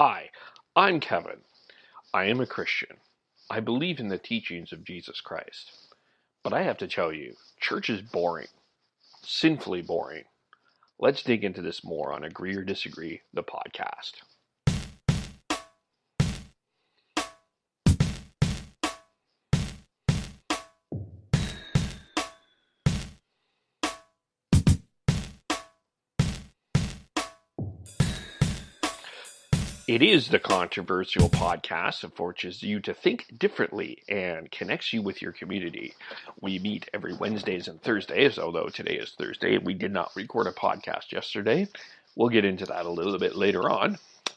Hi, I'm Kevin. I am a Christian. I believe in the teachings of Jesus Christ. But I have to tell you, church is boring. Sinfully boring. Let's dig into this more on Agree or Disagree, the podcast. It is the controversial podcast that forces you to think differently and connects you with your community. We meet every Wednesdays and Thursdays, although today is Thursday. We did not record a podcast yesterday. We'll get into that a little bit later on.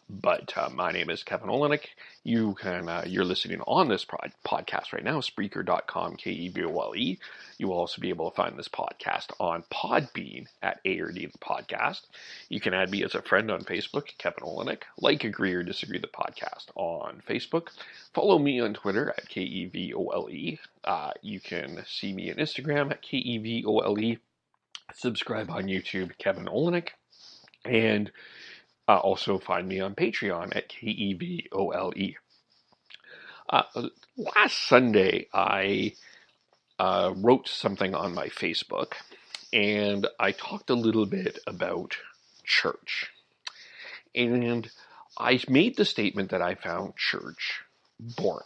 But my name is Kevin Olenek. You're listening on this podcast right now, Spreaker.com, Kevole. You will also be able to find this podcast on Podbean at A or D the podcast. You can add me as a friend on Facebook, Kevin Olenek. Like, Agree or Disagree the podcast on Facebook. Follow me on Twitter at Kevole. You can see me on Instagram at Kevole. Subscribe on YouTube, Kevin Olenek. And also find me on Patreon at Kevole. Last Sunday, I wrote something on my Facebook, and I talked a little bit about church. And I made the statement that I found church boring.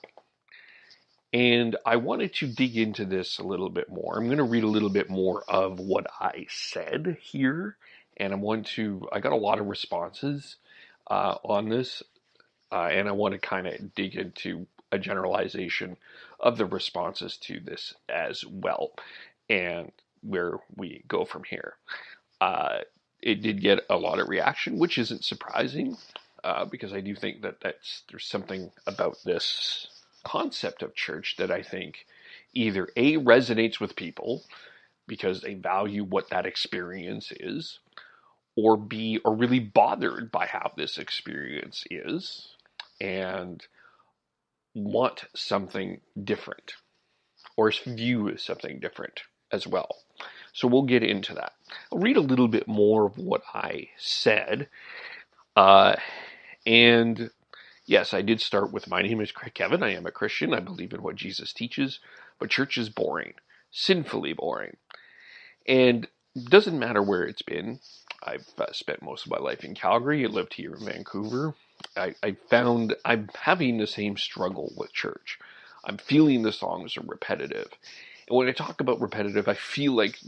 And I wanted to dig into this a little bit more. I'm going to read a little bit more of what I said here. And I got a lot of responses on this, and I want to kind of dig into a generalization of the responses to this as well, and where we go from here. It did get a lot of reaction, which isn't surprising, because I do think that there's something about this concept of church that I think either A, resonates with people because they value what that experience is, or B, are really bothered by how this experience is and want something different, or view something different as well. So we'll get into that. I'll read a little bit more of what I said. And yes, I did start with, my name is Kevin. I am a Christian. I believe in what Jesus teaches, but church is boring, sinfully boring. And it doesn't matter where it's been. I've spent most of my life in Calgary. I lived here in Vancouver. I found I'm having the same struggle with church. I'm feeling the songs are repetitive. And when I talk about repetitive, I feel like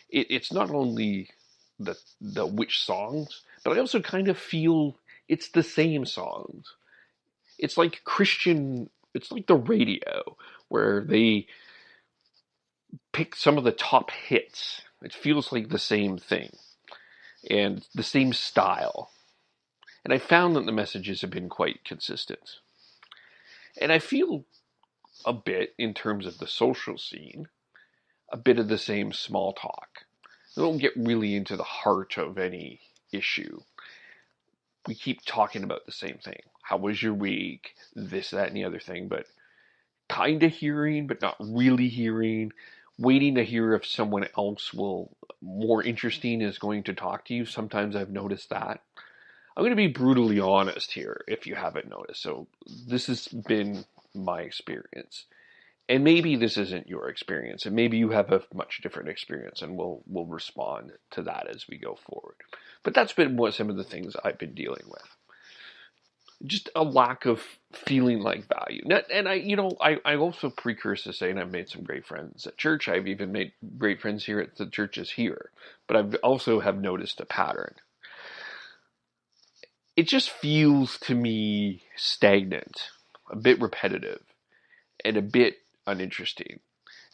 it's not only the which songs, but I also kind of feel it's the same songs. It's like it's like the radio, where they pick some of the top hits. It feels like the same thing and the same style. And I found that the messages have been quite consistent. And I feel a bit, in terms of the social scene, a bit of the same small talk. They don't get really into the heart of any issue. We keep talking about the same thing. How was your week? This, that, and the other thing, but kind of hearing, but not really hearing. Waiting to hear if someone else more interesting is going to talk to you. Sometimes I've noticed that. I'm going to be brutally honest here if you haven't noticed. So this has been my experience. And maybe this isn't your experience, and maybe you have a much different experience, and we'll respond to that as we go forward. But that's been some of the things I've been dealing with. Just a lack of feeling like value. And I also precurse to saying I've made some great friends at church. I've even made great friends here at the churches here. But I've also have noticed a pattern. It just feels to me stagnant, a bit repetitive, and a bit uninteresting.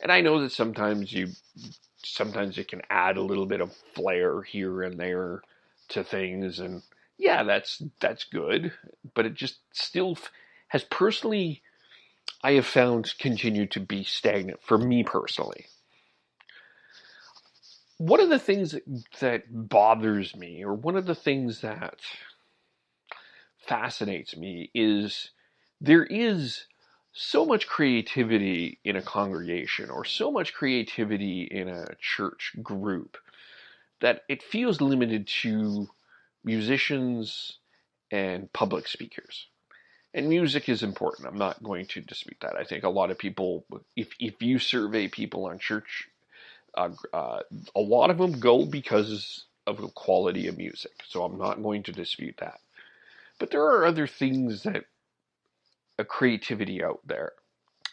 And I know that sometimes it can add a little bit of flair here and there to things, and yeah, that's good, but it just still has personally, I have found, continued to be stagnant for me personally. One of the things that bothers me, or one of the things that fascinates me, is there is so much creativity in a congregation, or so much creativity in a church group, that it feels limited to musicians and public speakers. And music is important. I'm not going to dispute that. I think a lot of people, if you survey people on church, a lot of them go because of the quality of music. So I'm not going to dispute that. But there are other things that a creativity out there.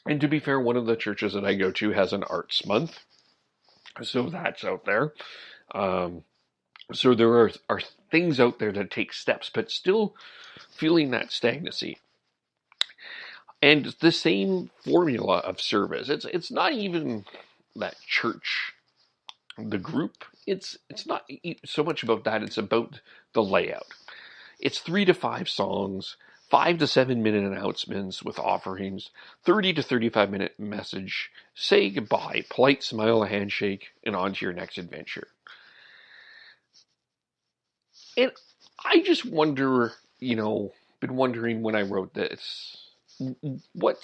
And to be fair, one of the churches that I go to has an arts month. So that's out there. So there are things out there that take steps, but still feeling that stagnancy. And the same formula of service. It's not even that church, the group. It's not so much about that. It's about the layout. It's 3 to 5 songs, 5 to 7 minute announcements with offerings, 30 to 35 minute message, say goodbye, polite smile, a handshake, and on to your next adventure. And I just wonder, been wondering when I wrote this, what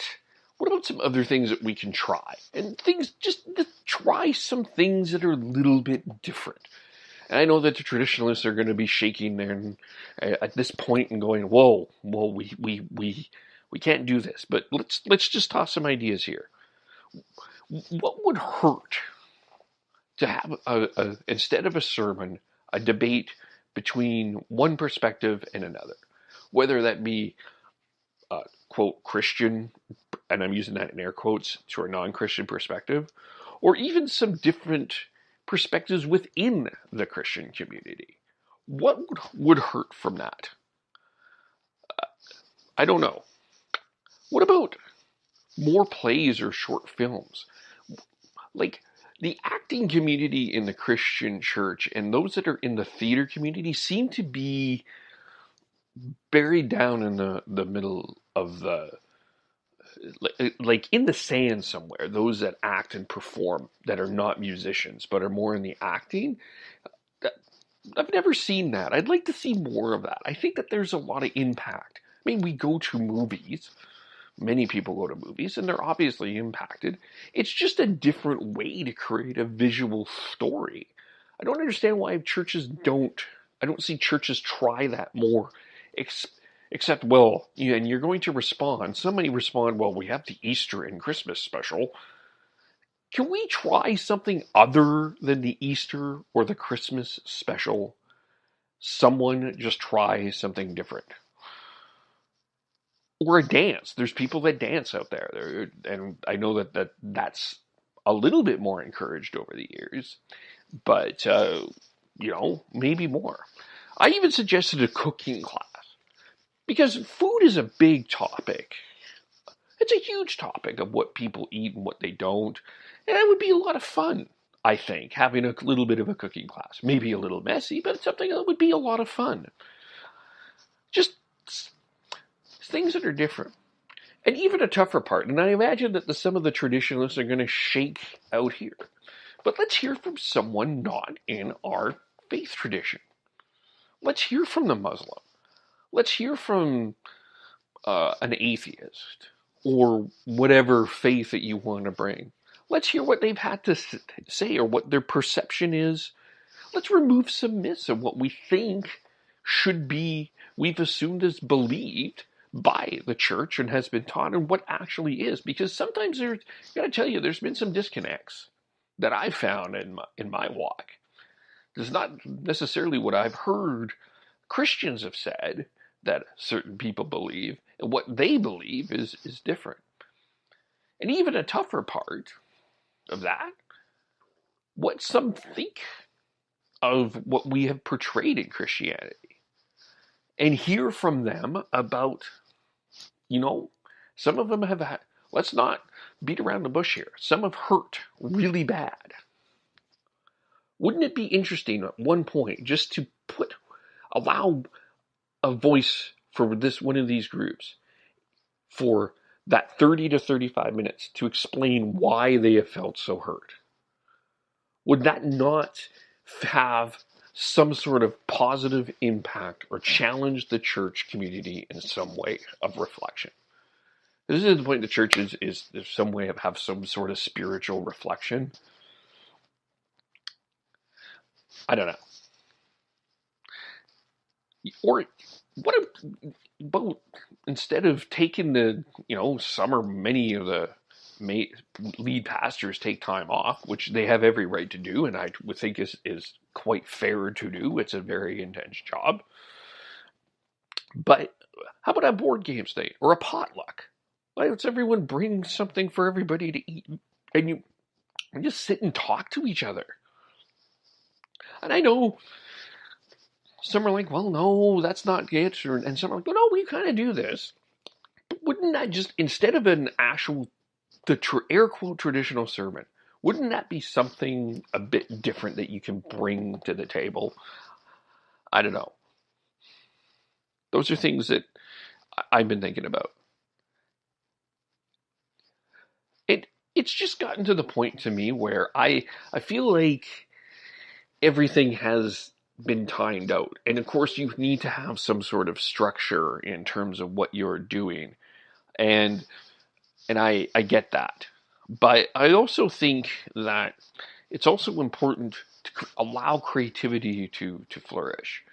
about some other things that we can try? And just try some things that are a little bit different. And I know that the traditionalists are going to be shaking there at this point and going, whoa, we can't do this. But let's just toss some ideas here. What would hurt to have, instead of a sermon, a debate between one perspective and another? Whether that be quote, Christian, and I'm using that in air quotes, to a non-Christian perspective, or even some different perspectives within the Christian community. What would hurt from that? I don't know. What about more plays or short films? Like, the acting community in the Christian church and those that are in the theater community seem to be buried down in the middle of like in the sand somewhere. Those that act and perform that are not musicians but are more in the acting. I've never seen that. I'd like to see more of that. I think that there's a lot of impact. I mean, we go to movies. Many people go to movies, and they're obviously impacted. It's just a different way to create a visual story. I don't understand why churches don't. I don't see churches try that more. Except, well, and you're going to respond. Somebody respond, well, we have the Easter and Christmas special. Can we try something other than the Easter or the Christmas special? Someone just try something different. Or a dance. There's people that dance out there. And I know that's a little bit more encouraged over the years. But, maybe more. I even suggested a cooking class. Because food is a big topic. It's a huge topic of what people eat and what they don't. And it would be a lot of fun, I think, having a little bit of a cooking class. Maybe a little messy, but it's something that would be a lot of fun. Just things that are different. And even a tougher part, and I imagine that some of the traditionalists are going to shake out here. But let's hear from someone not in our faith tradition. Let's hear from the Muslim. Let's hear from an atheist or whatever faith that you want to bring. Let's hear what they've had to say or what their perception is. Let's remove some myths of what we think should be, we've assumed is believed by the church and has been taught, and what actually is. Because sometimes I gotta tell you, there's been some disconnects that I've found in my walk. It's not necessarily what I've heard Christians have said that certain people believe, and what they believe is different. And even a tougher part of that, what some think of what we have portrayed in Christianity. And hear from them about, some of them have had, let's not beat around the bush here, some have hurt really bad. Wouldn't it be interesting at one point just to allow a voice for one of these groups for that 30 to 35 minutes to explain why they have felt so hurt? Would that not have some sort of positive impact or challenge the church community in some way of reflection? This is the point the church is some way of have some sort of spiritual reflection. I don't know. Or but instead of taking some or many of the lead pastors take time off, which they have every right to do, and I would think is quite fair to do. It's a very intense job. But how about a board games night or a potluck? Why don't everyone bring something for everybody to eat, and you just sit and talk to each other? And I know some are like, well, no, that's not it, and some are like, well, no, we kind of do this. But wouldn't that just, instead of an actual, air quote, traditional sermon, wouldn't that be something a bit different that you can bring to the table? I don't know. Those are things that I've been thinking about. It's just gotten to the point to me where I feel like everything has been timed out. And of course you need to have some sort of structure in terms of what you're doing. And I get that. But I also think that it's also important to allow creativity to flourish.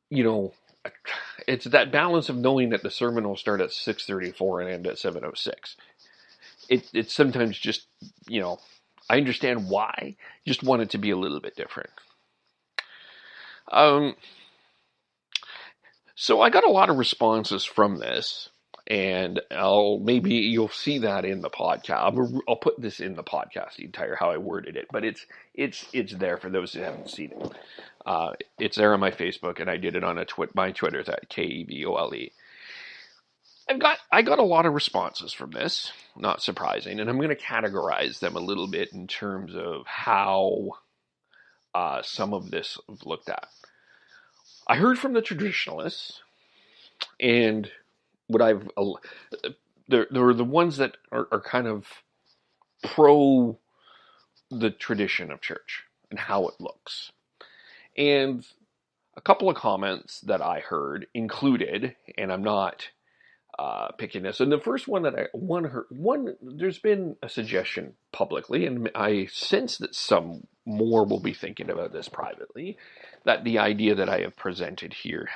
It's that balance of knowing that the sermon will start at 6:34 and end at 7:06. It's sometimes just, I understand why. Just want it to be a little bit different. So I got a lot of responses from this, and maybe you'll see that in the podcast. I'll put this in the podcast, the entire how I worded it, but it's there for those who haven't seen it. It's there on my Facebook, and I did it on my Twitter's at KEVOLE. I got a lot of responses from this, not surprising, and I'm going to categorize them a little bit in terms of how some of this was looked at. I heard from the traditionalists, and they're the ones that are kind of pro the tradition of church and how it looks. And a couple of comments that I heard included, and I'm not picking this. And the first one that there's been a suggestion publicly, and I sense that some more will be thinking about this privately, that the idea that I have presented here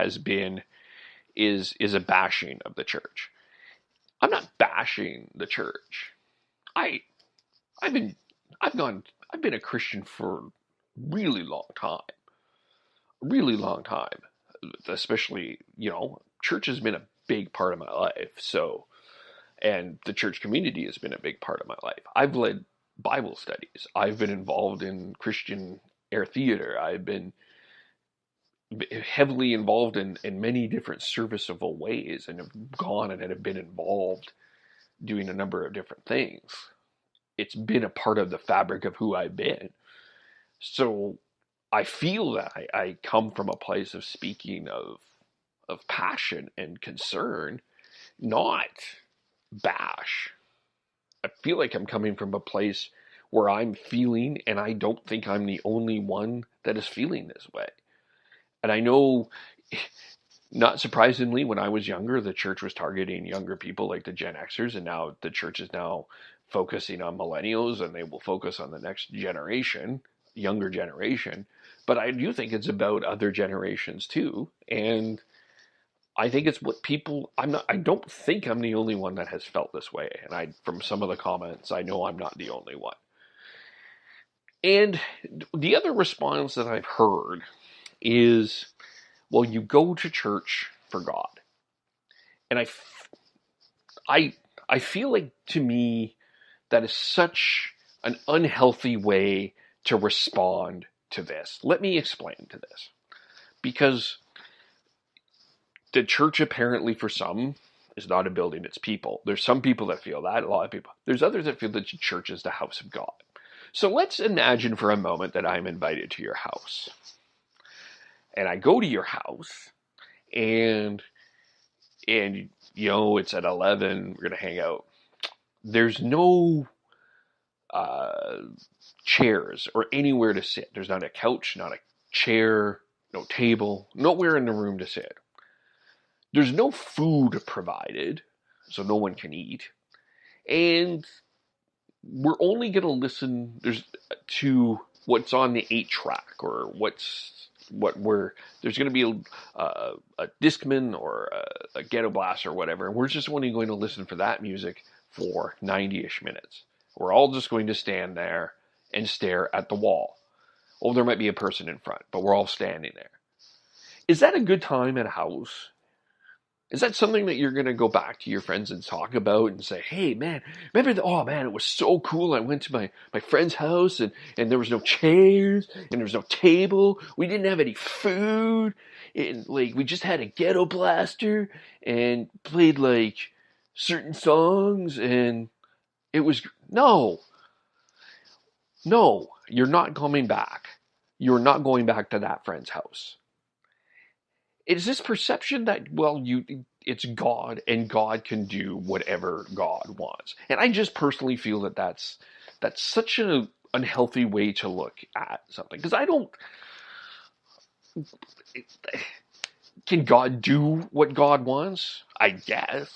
is a bashing of the church. I'm not bashing the church. I've been a Christian for a really long time, especially, church has been a big part of my life. So, and the church community has been a big part of my life. I've led Bible studies. I've been involved in Christian air theater. I've been heavily involved in many different serviceable ways, and have gone and have been involved doing a number of different things. It's been a part of the fabric of who I've been. So I feel that I come from a place of speaking of passion and concern, not bash. I feel like I'm coming from a place where I'm feeling, and I don't think I'm the only one that is feeling this way. And I know, not surprisingly, when I was younger, the church was targeting younger people like the Gen Xers, and now the church is now focusing on millennials, and they will focus on the next generation, younger generation. But I do think it's about other generations too, and I think it's what people. I don't think I'm the only one that has felt this way, and from some of the comments, I know I'm not the only one. And the other response that I've heard is, well, you go to church for God. And I feel like, to me, that is such an unhealthy way to respond to this. Let me explain to this. Because the church, apparently for some, is not a building, it's people. There's some people that feel that, a lot of people. There's others that feel that the church is the house of God. So let's imagine for a moment that I'm invited to your house. And I go to your house, and it's at 11, we're going to hang out. There's no chairs or anywhere to sit. There's not a couch, not a chair, no table, nowhere in the room to sit. There's no food provided, so no one can eat. And we're only going to listen to what's on the 8-track or what's where there's going to be a Discman or a ghetto blast or whatever, and we're just only going to listen for that music for 90-ish minutes. We're all just going to stand there and stare at the wall. Oh, there might be a person in front, but we're all standing there. Is that a good time at a house? Is that something that you're going to go back to your friends and talk about and say, hey, man, remember, oh, man, it was so cool. I went to my friend's house and there was no chairs and there was no table. We didn't have any food. And, like, we just had a ghetto blaster and played, like, certain songs. And it was, no, you're not coming back. You're not going back to that friend's house. Is this perception that, well, it's God and God can do whatever God wants? And I just personally feel that that's such an unhealthy way to look at something. Because can God do what God wants? I guess.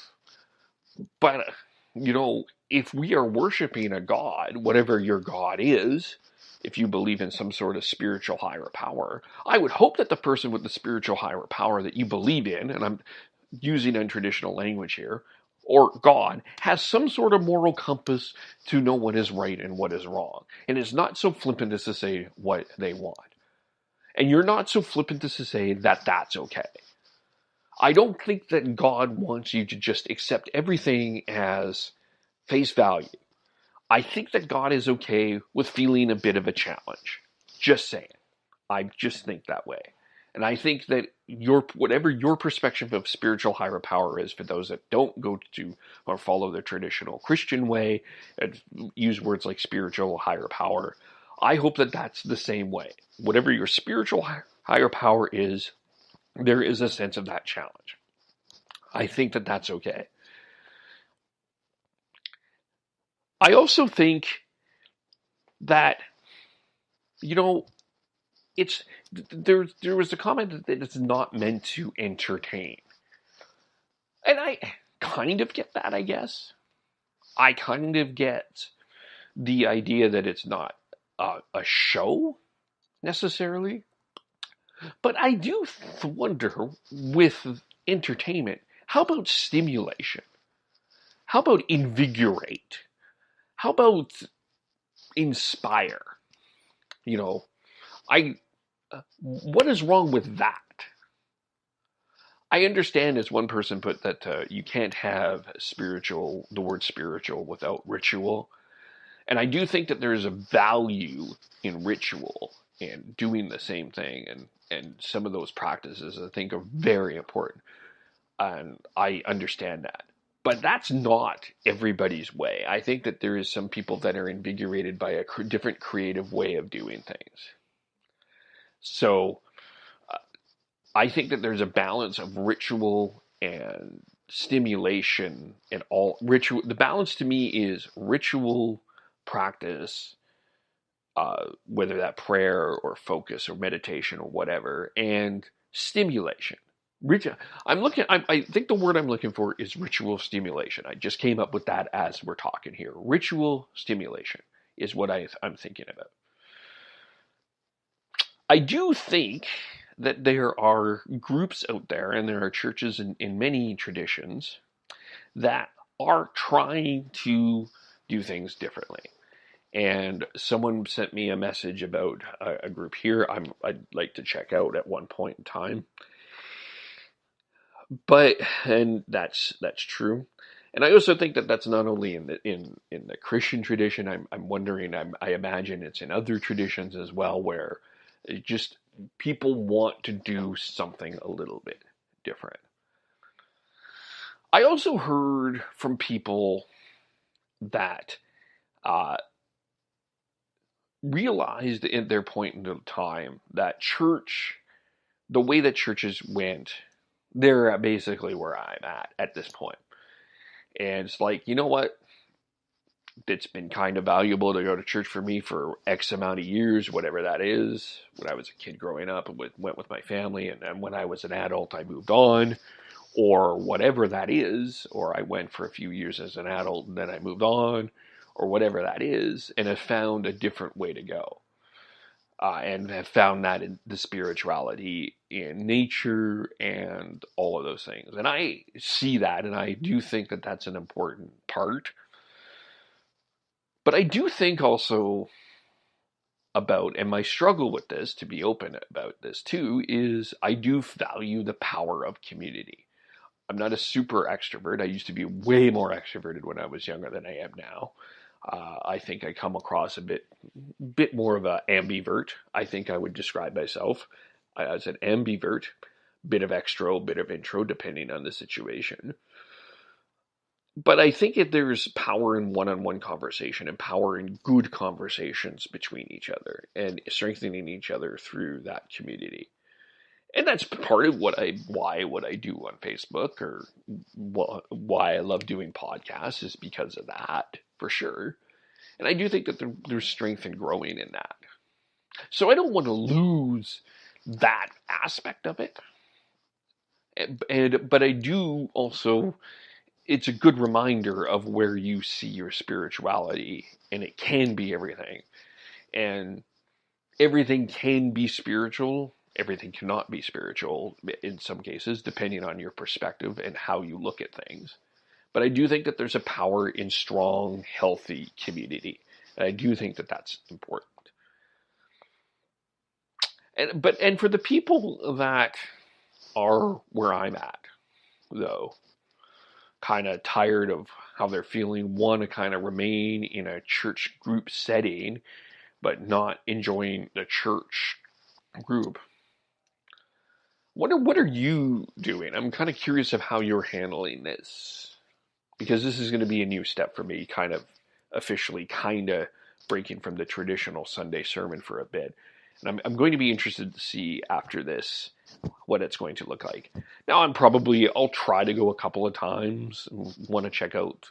But, if we are worshiping a God, whatever your God is, if you believe in some sort of spiritual higher power, I would hope that the person with the spiritual higher power that you believe in, and I'm using untraditional language here, or God, has some sort of moral compass to know what is right and what is wrong. And is not so flippant as to say what they want. And you're not so flippant as to say that that's okay. I don't think that God wants you to just accept everything as face value. I think that God is okay with feeling a bit of a challenge. Just saying. I just think that way. And I think that whatever your perspective of spiritual higher power is, for those that don't go to or follow the traditional Christian way and use words like spiritual higher power, I hope that that's the same way. Whatever your spiritual higher power is, there is a sense of that challenge. I think that that's okay. I also think that, there was a comment that it's not meant to entertain. And I kind of get that, I guess. I kind of get the idea that it's not a show, necessarily. But I do wonder, with entertainment, how about stimulation? How about invigorate? How about inspire? What is wrong with that? I understand, as one person put, that you can't have the word spiritual without ritual. And I do think that there is a value in ritual and doing the same thing. And some of those practices, I think, are very important. And I understand that. But that's not everybody's way. I think that there is some people that are invigorated by a different creative way of doing things. So I think that there's a balance of ritual and stimulation and all ritual. The balance to me is ritual practice, whether that prayer or focus or meditation or whatever, and stimulation. I think the word I'm looking for is ritual stimulation. I just came up with that as we're talking here. Ritual stimulation is what I'm thinking about. I do think that there are groups out there, and there are churches in many traditions that are trying to do things differently. And someone sent me a message about a group here I'd like to check out at one point in time. And that's true. And I also think that that's not only in the Christian tradition. I'm wondering, I imagine it's in other traditions as well, where it just people want to do something a little bit different. I also heard from people that realized at their point in time that the way that churches went, they're basically where I'm at this point. And it's like, you know what? It's been kind of valuable to go to church for me for X amount of years, whatever that is. When I was a kid growing up, and went with my family, and then when I was an adult, I moved on, or whatever that is, or I went for a few years as an adult, and then I moved on, or whatever that is, and have found a different way to go. and have found that in the spirituality in nature and all of those things. And I see that, and I do think that that's an important part. But I do think also about, and my struggle with this, to be open about this too, is I do value the power of community. I'm not a super extrovert. I used to be way more extroverted when I was younger than I am now. I think I come across a bit more of an ambivert. I think I would describe myself as an ambivert, bit of extro, bit of intro, depending on the situation. But I think there's power in one-on-one conversation and power in good conversations between each other and strengthening each other through that community. And that's part of what I do on Facebook, or why I love doing podcasts, is because of that, for sure. And I do think that there's strength in growing in that. So I don't want to lose that aspect of it. But I do also, it's a good reminder of where you see your spirituality, and it can be everything. And everything can be spiritual. Everything cannot be spiritual in some cases, depending on your perspective and how you look at things. But I do think that there's a power in strong, healthy community. And I do think that that's important. And for the people that are where I'm at, though, kind of tired of how they're feeling, want to kind of remain in a church group setting, but not enjoying the church group, what are you doing? I'm kind of curious of how you're handling this, because this is going to be a new step for me, kind of officially kind of breaking from the traditional Sunday sermon for a bit. And I'm going to be interested to see after this what it's going to look like. Now, I'll try to go a couple of times and want to check out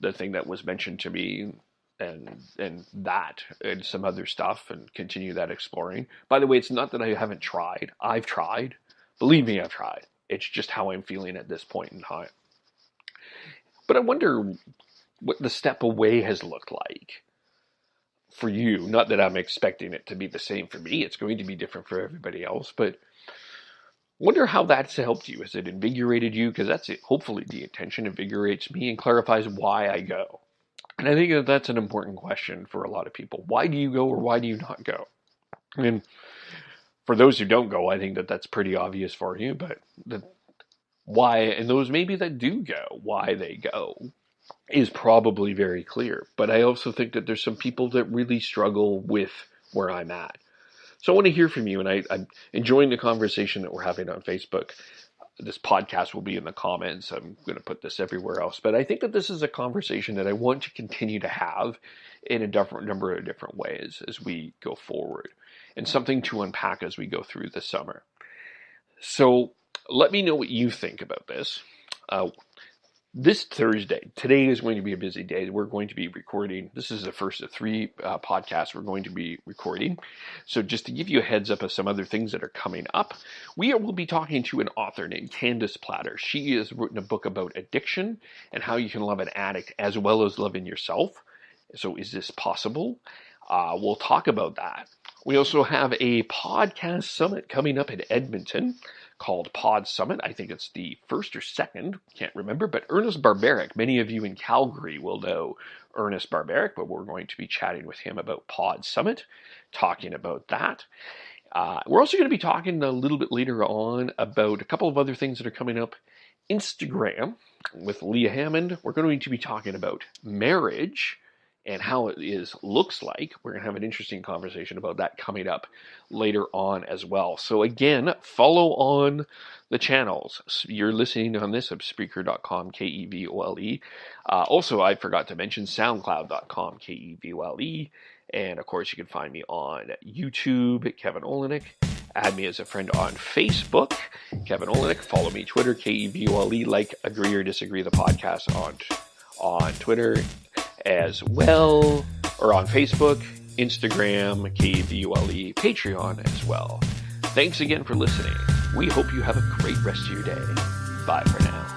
the thing that was mentioned to me and some other stuff and continue that exploring. By the way, it's not that I haven't tried. I've tried. Believe me, I've tried. It's just how I'm feeling at this point in time. But I wonder what the step away has looked like for you. Not that I'm expecting it to be the same for me. It's going to be different for everybody else. But wonder how that's helped you. Has it invigorated you? Because that's it. Hopefully the intention invigorates me and clarifies why I go. And I think that that's an important question for a lot of people. Why do you go, or why do you not go? And for those who don't go, I think that that's pretty obvious for you. But why, and those maybe that do go, why they go, is probably very clear. But I also think that there's some people that really struggle with where I'm at. So I want to hear from you, and I'm enjoying the conversation that we're having on Facebook. This podcast will be in the comments. I'm going to put this everywhere else. But I think that this is a conversation that I want to continue to have in a number of different ways as we go forward, and something to unpack as we go through the summer. So let me know what you think about this. This Thursday, today is going to be a busy day. We're going to be recording. This is the first of 3 podcasts we're going to be recording. So just to give you a heads up of some other things that are coming up, will be talking to an author named Candace Platter. She has written a book about addiction and how you can love an addict as well as loving yourself. So is this possible? We'll talk about that. We also have a podcast summit coming up in Edmonton called Pod Summit. I think it's the first or second, can't remember, but Ernest Barbaric, many of you in Calgary will know Ernest Barbaric, but we're going to be chatting with him about Pod Summit, talking about that. We're also going to be talking a little bit later on about a couple of other things that are coming up. Instagram with Leah Hammond. We're going to be talking about marriage and how it looks like. We're going to have an interesting conversation about that coming up later on as well. So again, follow on the channels. You're listening on this at Spreaker.com, KEVOLE. Also, I forgot to mention SoundCloud.com, KEVOLE. And of course, you can find me on YouTube, Kevin Olenek. Add me as a friend on Facebook, Kevin Olenek. Follow me Twitter, KEVOLE. Like, agree or disagree the podcast on Twitter as well, or on Facebook, Instagram, KVULE, Patreon as well. Thanks again for listening. We hope you have a great rest of your day. Bye for now.